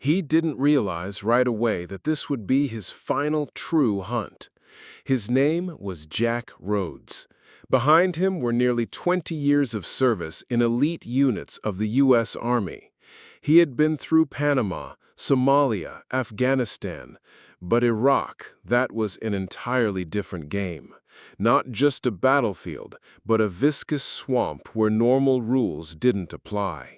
He didn't realize right away that this would be his final true hunt. His name was Jack Rhodes. Behind him were nearly 20 years of service in elite units of the U.S. Army. He had been through Panama, Somalia, Afghanistan, but Iraq, that was an entirely different game. Not just a battlefield, but a viscous swamp where normal rules didn't apply.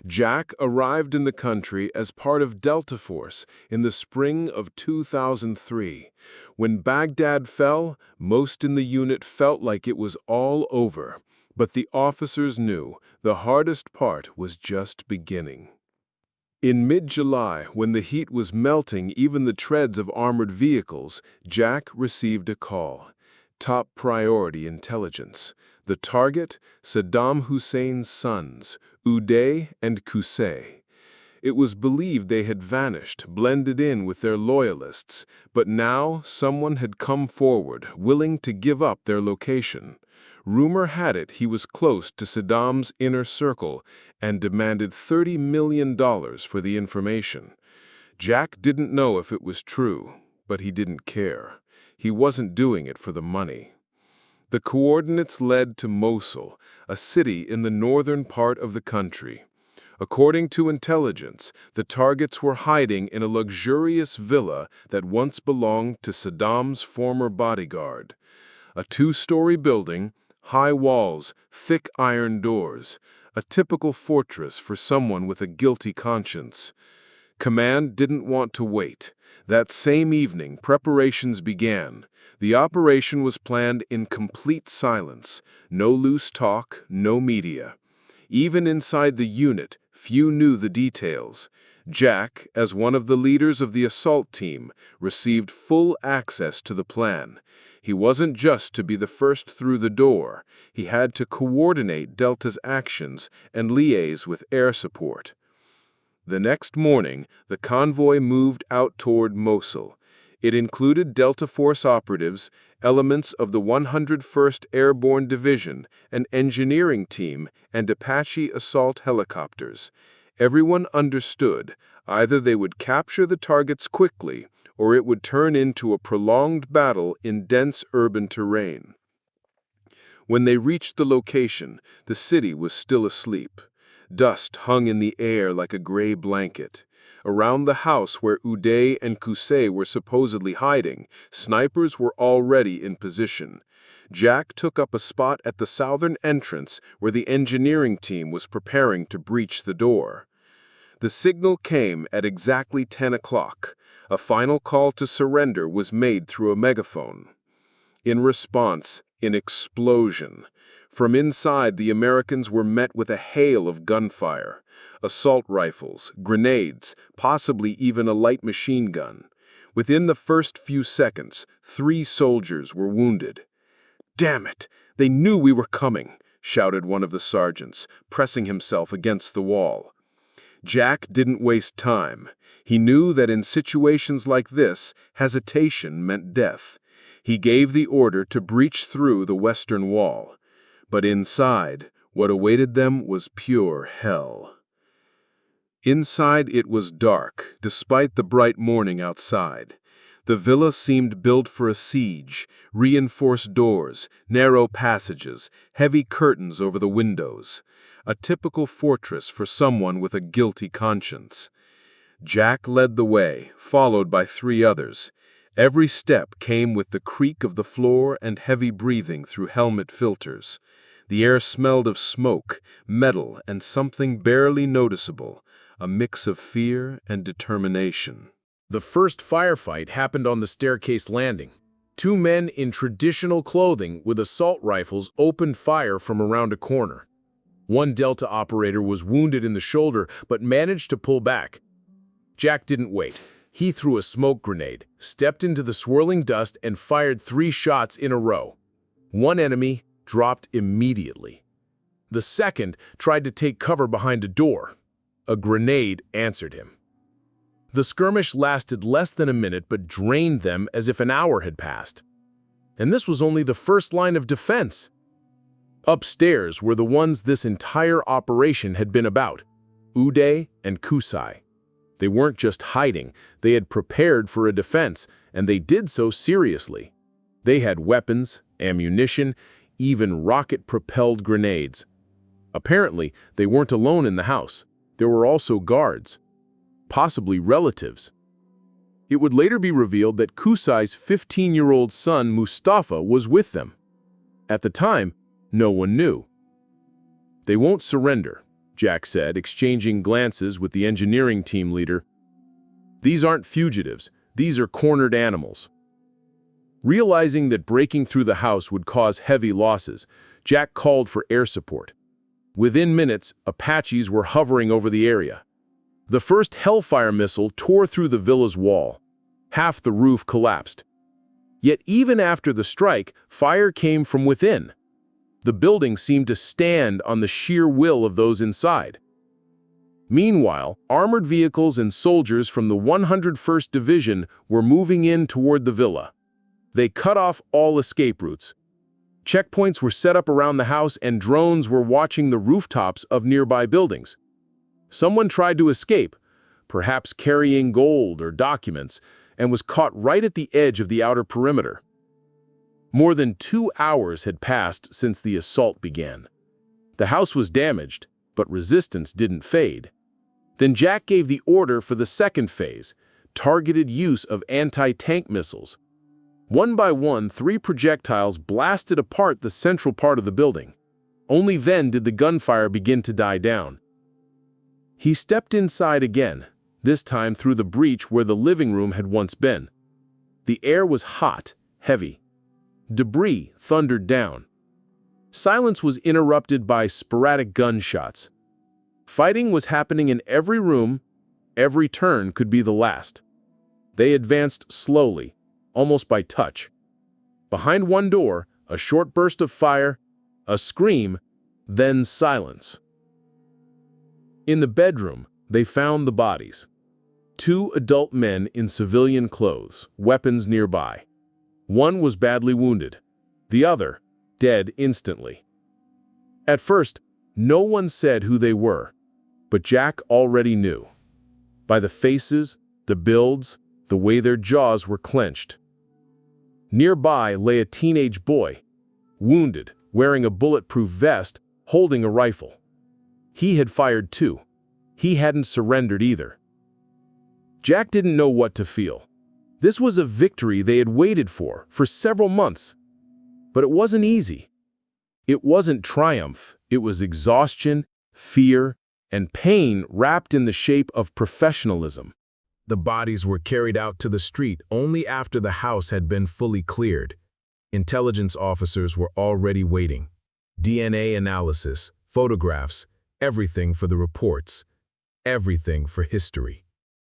Jack arrived in the country as part of Delta Force in the spring of 2003. When Baghdad fell, most in the unit felt like it was all over. But the officers knew the hardest part was just beginning. In mid-July, when the heat was melting even the treads of armored vehicles, Jack received a call. Top priority intelligence. The target, Saddam Hussein's sons, Uday and Qusay. It was believed they had vanished, blended in with their loyalists, but now someone had come forward, willing to give up their location. Rumor had it he was close to Saddam's inner circle and demanded $30 million for the information. Jack didn't know if it was true, but he didn't care. He wasn't doing it for the money. The coordinates led to Mosul, a city in the northern part of the country. According to intelligence, the targets were hiding in a luxurious villa that once belonged to Saddam's former bodyguard. A two-story building, high walls, thick iron doors, a typical fortress for someone with a guilty conscience. Command didn't want to wait. That same evening, preparations began. The operation was planned in complete silence. No loose talk, no media. Even inside the unit, few knew the details. Jack, as one of the leaders of the assault team, received full access to the plan. He wasn't just to be the first through the door. He had to coordinate Delta's actions and liaise with air support. The next morning, the convoy moved out toward Mosul. It included Delta Force operatives, elements of the 101st Airborne Division, an engineering team, and Apache assault helicopters. Everyone understood either they would capture the targets quickly or it would turn into a prolonged battle in dense urban terrain. When they reached the location, the city was still asleep. Dust hung in the air like a gray blanket. Around the house where Uday and Qusay were supposedly hiding, snipers were already in position. Jack took up a spot at the southern entrance where the engineering team was preparing to breach the door. The signal came at exactly 10 o'clock. A final call to surrender was made through a megaphone. In response, an explosion. From inside, the Americans were met with a hail of gunfire. Assault rifles, grenades, possibly even a light machine gun. Within the first few seconds, 3 soldiers were wounded. "Damn it! They knew we were coming!" shouted one of the sergeants, pressing himself against the wall. Jack didn't waste time. He knew that in situations like this, hesitation meant death. He gave the order to breach through the western wall. But inside, what awaited them was pure hell. Inside it was dark, despite the bright morning outside. The villa seemed built for a siege, reinforced doors, narrow passages, heavy curtains over the windows. A typical fortress for someone with a guilty conscience. Jack led the way, followed by 3 others. Every step came with the creak of the floor and heavy breathing through helmet filters. The air smelled of smoke, metal, and something barely noticeable, a mix of fear and determination. The first firefight happened on the staircase landing. 2 men in traditional clothing with assault rifles opened fire from around a corner. One Delta operator was wounded in the shoulder but managed to pull back. Jack didn't wait. He threw a smoke grenade, stepped into the swirling dust, and fired 3 shots in a row. One enemy dropped immediately. The second tried to take cover behind a door. A grenade answered him. The skirmish lasted less than a minute but drained them as if an hour had passed. And this was only the first line of defense. Upstairs were the ones this entire operation had been about, Uday and Qusay. They weren't just hiding, they had prepared for a defense, and they did so seriously. They had weapons, ammunition, even rocket-propelled grenades. Apparently, they weren't alone in the house. There were also guards, possibly relatives. It would later be revealed that Qusay's 15-year-old son Mustafa was with them. At the time, no one knew. "They won't surrender," Jack said, exchanging glances with the engineering team leader. "These aren't fugitives, these are cornered animals." Realizing that breaking through the house would cause heavy losses, Jack called for air support. Within minutes, Apaches were hovering over the area. The first Hellfire missile tore through the villa's wall. Half the roof collapsed. Yet even after the strike, fire came from within. The building seemed to stand on the sheer will of those inside. Meanwhile, armored vehicles and soldiers from the 101st Division were moving in toward the villa. They cut off all escape routes. Checkpoints were set up around the house and drones were watching the rooftops of nearby buildings. Someone tried to escape, perhaps carrying gold or documents, and was caught right at the edge of the outer perimeter. More than 2 hours had passed since the assault began. The house was damaged, but resistance didn't fade. Then Jack gave the order for the second phase, targeted use of anti-tank missiles. One by one, 3 projectiles blasted apart the central part of the building. Only then did the gunfire begin to die down. He stepped inside again, this time through the breach where the living room had once been. The air was hot, heavy. Debris thundered down. Silence was interrupted by sporadic gunshots. Fighting was happening in every room. Every turn could be the last. They advanced slowly, almost by touch. Behind one door, a short burst of fire, a scream, then silence. In the bedroom, they found the bodies. 2 adult men in civilian clothes, weapons nearby. One was badly wounded, the other dead instantly. At first, no one said who they were, but Jack already knew. By the faces, the builds, the way their jaws were clenched. Nearby lay a teenage boy, wounded, wearing a bulletproof vest, holding a rifle. He had fired too. He hadn't surrendered either. Jack didn't know what to feel. This was a victory they had waited for several months. But it wasn't easy. It wasn't triumph. It was exhaustion, fear, and pain wrapped in the shape of professionalism. The bodies were carried out to the street only after the house had been fully cleared. Intelligence officers were already waiting. DNA analysis, photographs, everything for the reports, everything for history.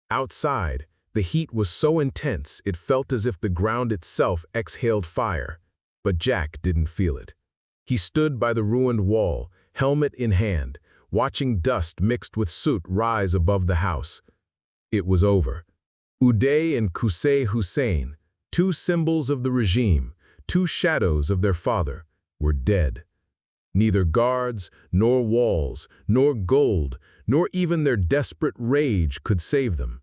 Outside, the heat was so intense it felt as if the ground itself exhaled fire, but Jack didn't feel it. He stood by the ruined wall, helmet in hand, watching dust mixed with soot rise above the house. It was over. Uday and Qusay Hussein, 2 symbols of the regime, 2 shadows of their father, were dead. Neither guards, nor walls, nor gold, nor even their desperate rage could save them.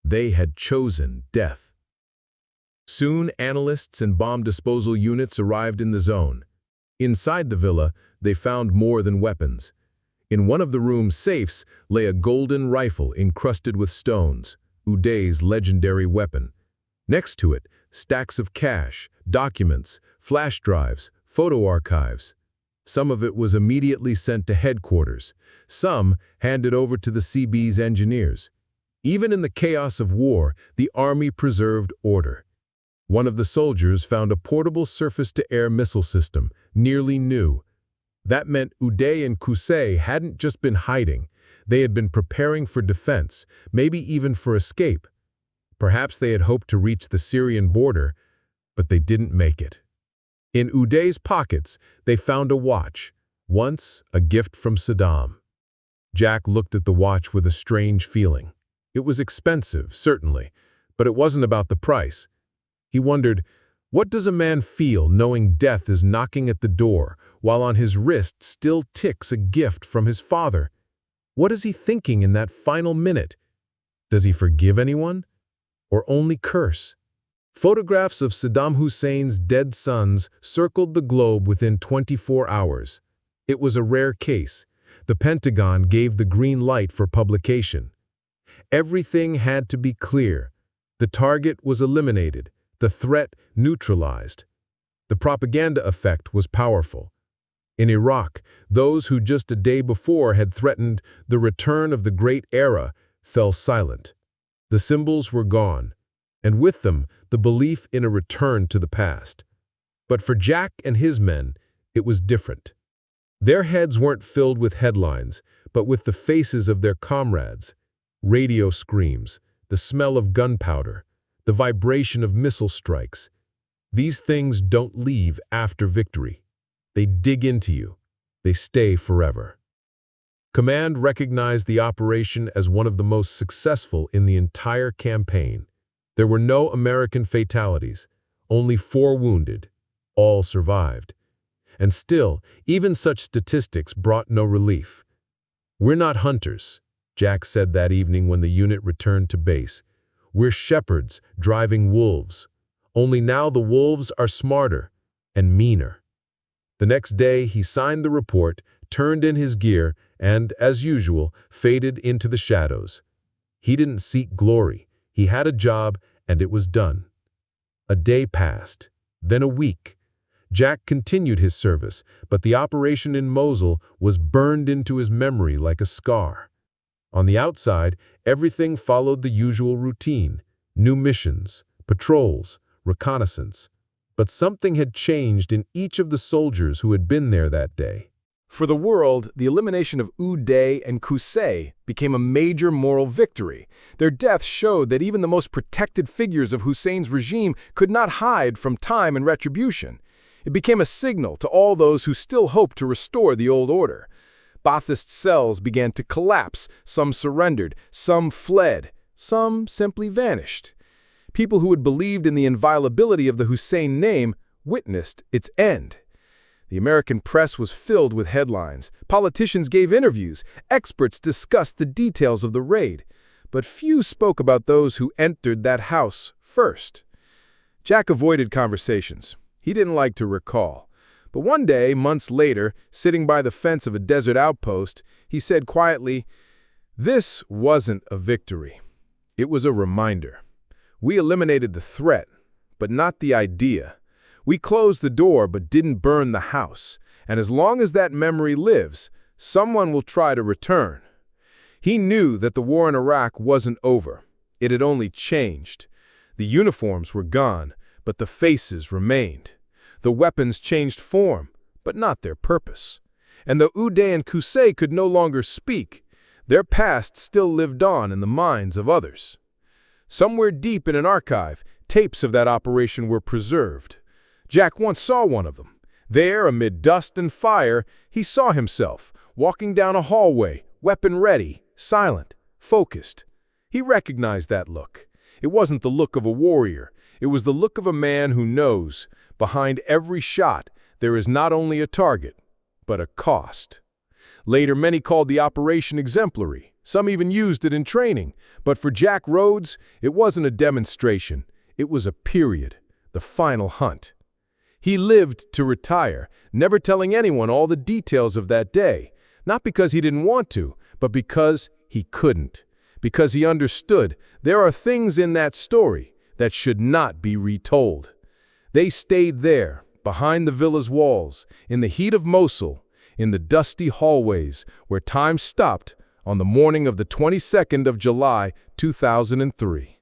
They had chosen death. Soon, analysts and bomb disposal units arrived in the zone. Inside the villa, they found more than weapons. In one of the room's safes lay a golden rifle encrusted with stones, Uday's legendary weapon. Next to it, stacks of cash, documents, flash drives, photo archives. Some of it was immediately sent to headquarters, some handed over to the CB's engineers. Even in the chaos of war, the army preserved order. One of the soldiers found a portable surface-to-air missile system, nearly new. That meant Uday and Qusay hadn't just been hiding, they had been preparing for defense, maybe even for escape. Perhaps they had hoped to reach the Syrian border, but they didn't make it. In Uday's pockets, they found a watch, once a gift from Saddam. Jack looked at the watch with a strange feeling. It was expensive, certainly, but it wasn't about the price. He wondered, what does a man feel knowing death is knocking at the door, while on his wrist still ticks a gift from his father? What is he thinking in that final minute? Does he forgive anyone? Or only curse? Photographs of Saddam Hussein's dead sons circled the globe within 24 hours. It was a rare case. The Pentagon gave the green light for publication. Everything had to be clear. The target was eliminated, the threat neutralized. The propaganda effect was powerful. In Iraq, those who just a day before had threatened the return of the Great Era fell silent. The symbols were gone, and with them the belief in a return to the past. But for Jack and his men, it was different. Their heads weren't filled with headlines, but with the faces of their comrades. Radio screams, the smell of gunpowder, the vibration of missile strikes. These things don't leave after victory. They dig into you. They stay forever. Command recognized the operation as one of the most successful in the entire campaign. There were no American fatalities, only 4 wounded. All survived. And still, even such statistics brought no relief. "We're not hunters," Jack said that evening when the unit returned to base. "We're shepherds driving wolves. Only now the wolves are smarter and meaner." The next day, he signed the report, turned in his gear, and, as usual, faded into the shadows. He didn't seek glory. He had a job, and it was done. A day passed, then a week. Jack continued his service, but the operation in Mosul was burned into his memory like a scar. On the outside, everything followed the usual routine: new missions, patrols, reconnaissance. But something had changed in each of the soldiers who had been there that day. For the world, the elimination of Uday and Qusay became a major moral victory. Their deaths showed that even the most protected figures of Hussein's regime could not hide from time and retribution. It became a signal to all those who still hoped to restore the old order. Ba'athist cells began to collapse, some surrendered, some fled, some simply vanished. People who had believed in the inviolability of the Hussein name witnessed its end. The American press was filled with headlines. Politicians gave interviews. Experts discussed the details of the raid. But few spoke about those who entered that house first. Jack avoided conversations. He didn't like to recall. But one day, months later, sitting by the fence of a desert outpost, he said quietly, "This wasn't a victory. It was a reminder. We eliminated the threat, but not the idea. We closed the door but didn't burn the house, and as long as that memory lives, someone will try to return." He knew that the war in Iraq wasn't over. It had only changed. The uniforms were gone, but the faces remained. The weapons changed form, but not their purpose. And though Uday and Qusay could no longer speak, their past still lived on in the minds of others. Somewhere deep in an archive, tapes of that operation were preserved. Jack once saw one of them. There, amid dust and fire, he saw himself, walking down a hallway, weapon ready, silent, focused. He recognized that look. It wasn't the look of a warrior. It was the look of a man who knows, behind every shot, there is not only a target, but a cost. Later, many called the operation exemplary. Some even used it in training. But for Jack Rhodes, it wasn't a demonstration. It was a period, the final hunt. He lived to retire, never telling anyone all the details of that day, not because he didn't want to, but because he couldn't, because he understood there are things in that story that should not be retold. They stayed there, behind the villa's walls, in the heat of Mosul, in the dusty hallways where time stopped on the morning of the 22nd of July, 2003.